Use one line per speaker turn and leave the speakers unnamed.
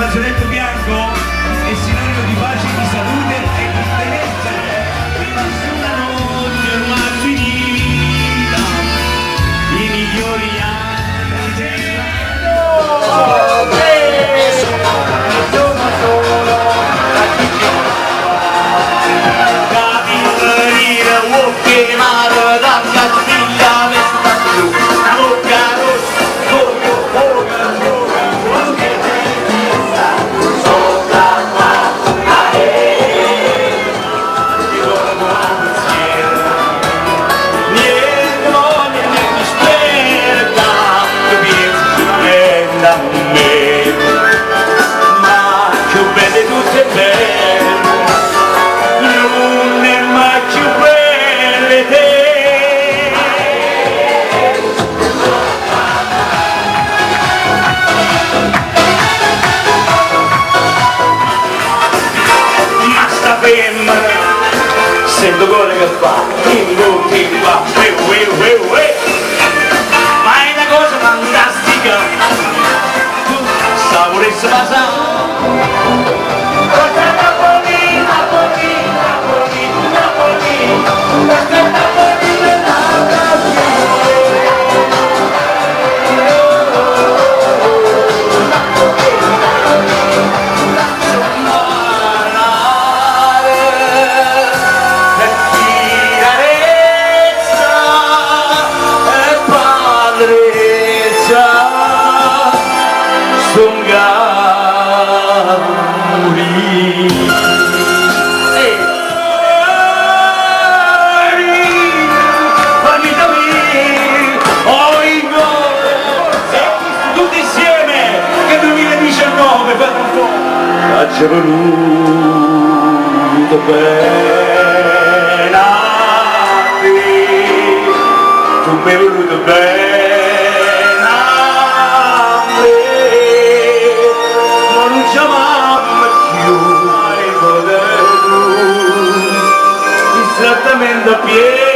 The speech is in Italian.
fazzoletto bianco è sinonimo di pace, di salute e di benessere. Una notte ormai finita, i migliori anni dell'anno.
Sento quello che fa, timba, ma è una cosa fantastica, sta volesse passare. Tutti insieme che 2019 per un po' ci è voluto bene a te, tu mi hai voluto bene a me, ma non ci amavamo più mai potuto, distrattamente a piedi.